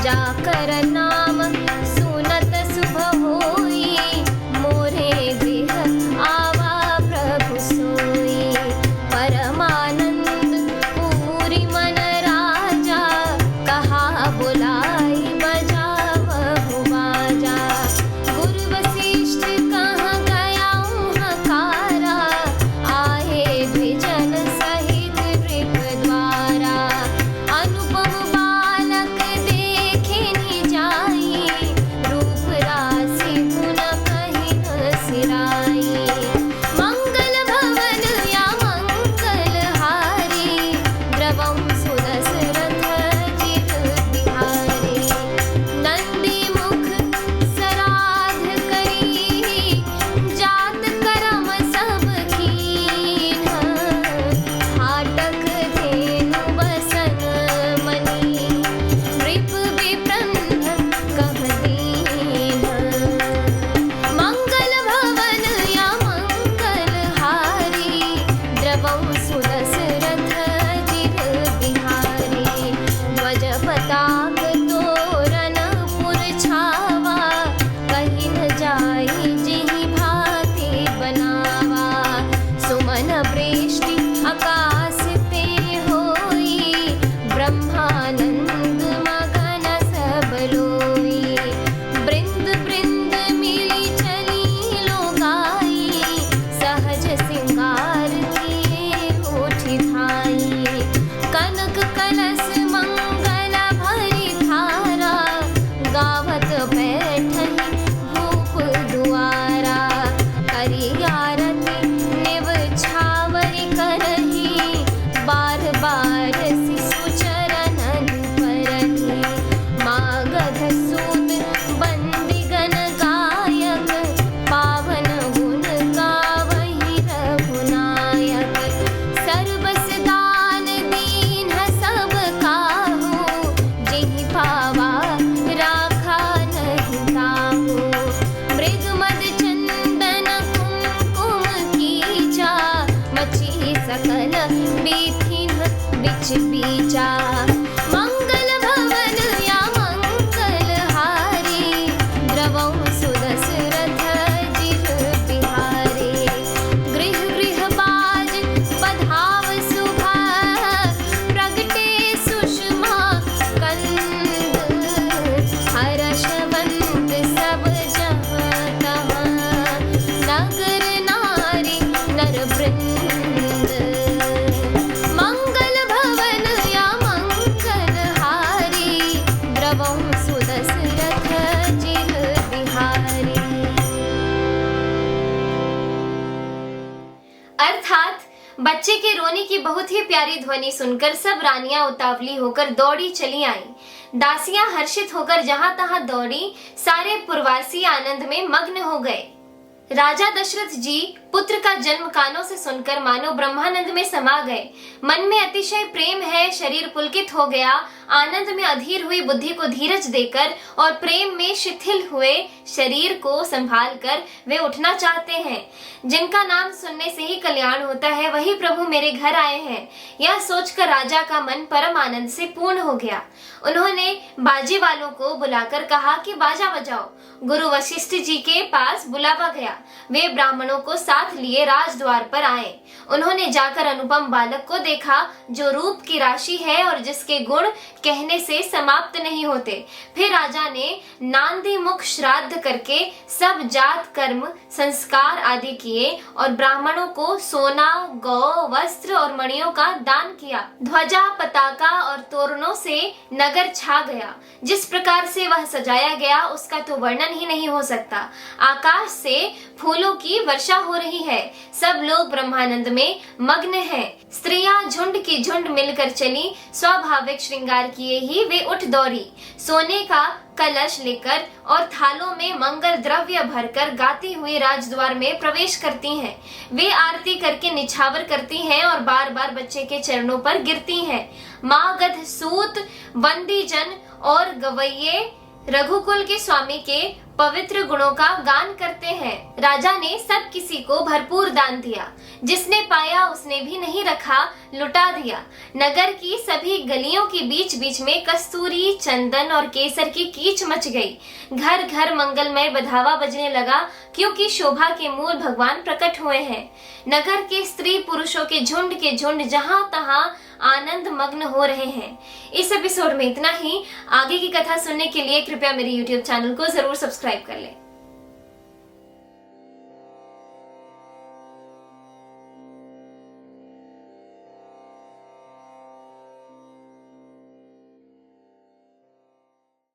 जाकर नाम सुनत शुभ होई, मोरे गृह आवा प्रभु सोई। परमानंद पूरी मन राजा, कहा बुलाई बजावहु बाजा। गुरु वशिष्ठ कहाँ गया हकारा, आए द्विजन सहित नृप द्वारा। अनुपम बालक देखे नि जाई, रूप राशि गुण कहि न सिराई। मंगल भवन या मंगल हारी, द्रवम सुदशरथ जित बिहारी। नंदी मुख सराध करी, जात करम सब कीन्ह। हाटक धेनु बसन मनी, नृप विप्रंध कह दीन्ह। मंगल भवन या मंगल हारी, द्रवम सुदशरथ जित बिहारी। ध्वज पताक तोरण पुर छावा, कहीं न जाई जिहि भांति बनावा। सुमन वृष्टि आकाश पे होई, ब्रह्मानंद मगन सब लोई। बृंद बृंद मिली चली लोगाई, सहज सिंगार किए ओठि धाई। कनक कलश मंगल भरी थारा, गावत बैठहि भूप दुआरा। करी आरती निव छावरि करहि, बार बार शिशु चरणन परहि। मागध सूत बंदिगण गायक, पावन गुण गावहि रघुनायक। सर्वस दान दीन्ह सब काहू, जेहि पावा राखा नहीं ताहू। मृग मद चंदन कुमकुम कीचा, मछी सकल बीथिन बिच बीचा। मंगल भवन या मंगल हारी, द्रवम सुदशरथ जित बिहारी। गृह गृह बाज बधाव शुभा, प्रगटे सुषमा कंद। हर्षवंत सब जहाँ तहाँ, नगर नारी नर वृंद। मंगल भवन या मंगल हारी, द्रवम सुदशरथ जित बिहारी। अर्थात बच्चे के रोने की बहुत ही प्यारी ध्वनि सुनकर सब रानियां उतावली होकर दौड़ी चली आईं। दासियां हर्षित होकर जहां तहां दौड़ी, सारे पुरवासी आनंद में मग्न हो गए। राजा दशरथ जी पुत्र का जन्म कानों से सुनकर मानो ब्रह्मानंद में समा गए। मन में अतिशय प्रेम है, शरीर पुलकित हो गया। आनंद में अधीर हुई बुद्धि को धीरज देकर और प्रेम में शिथिल हुए शरीर को संभाल कर वे उठना चाहते हैं। जिनका नाम सुनने से ही कल्याण होता है, वही प्रभु मेरे घर आए हैं। यह सोचकर राजा का मन परम आनंद से पूर्ण हो गया। उन्होंने बाजे वालों को बुलाकर कहा कि बाजा बजाओ। गुरु वशिष्ठ जी के पास बुलावा गया। वे ब्राह्मणों को साथ लिए राजद्वार पर आए। उन्होंने जाकर अनुपम बालक को देखा, जो रूप की राशि है और जिसके गुण कहने से समाप्त नहीं होते। फिर राजा ने नांदी मुख श्राद्ध करके सब जात कर्म संस्कार आदि किए और ब्राह्मणों को सोना, गौ, वस्त्र और मणियों का दान किया। ध्वजा, पताका और तोरणों से नगर छा गया। जिस प्रकार से वह सजाया गया उसका तो वर्णन ही नहीं हो सकता। आकाश से फूलों की वर्षा हो रही है। सब लोग ब्रह्मानंद में मग्न हैं। स्त्रियां झुंड की झुंड मिलकर चली। स्वाभाविक श्रृंगार किए ही वे उठ दौड़ी। सोने का कलश लेकर और थालों में मंगल द्रव्य भरकर गाती हुई राजद्वार में प्रवेश करती हैं। वे आरती करके निछावर करती हैं और बार बार बच्चे के चरणों पर गिरती हैं। मागध, सूत, बंदी जन और गवैये रघुकुल के स्वामी के पवित्र गुणों का गान करते हैं। राजा ने सब किसी को भरपूर दान दिया, जिसने पाया उसने भी नहीं रखा, लुटा दिया। नगर की सभी गलियों के बीच बीच में कस्तूरी, चंदन और केसर की कीच मच गई। घर घर मंगलमय बधावा बजने लगा, क्योंकि शोभा के मूल भगवान प्रकट हुए हैं। नगर के स्त्री पुरुषों के झुंड जहां तहां आनंद मग्न हो रहे हैं। इस एपिसोड में इतना ही। आगे की कथा सुनने के लिए कृपया मेरे YouTube चैनल को जरूर सब्सक्राइब कर लें।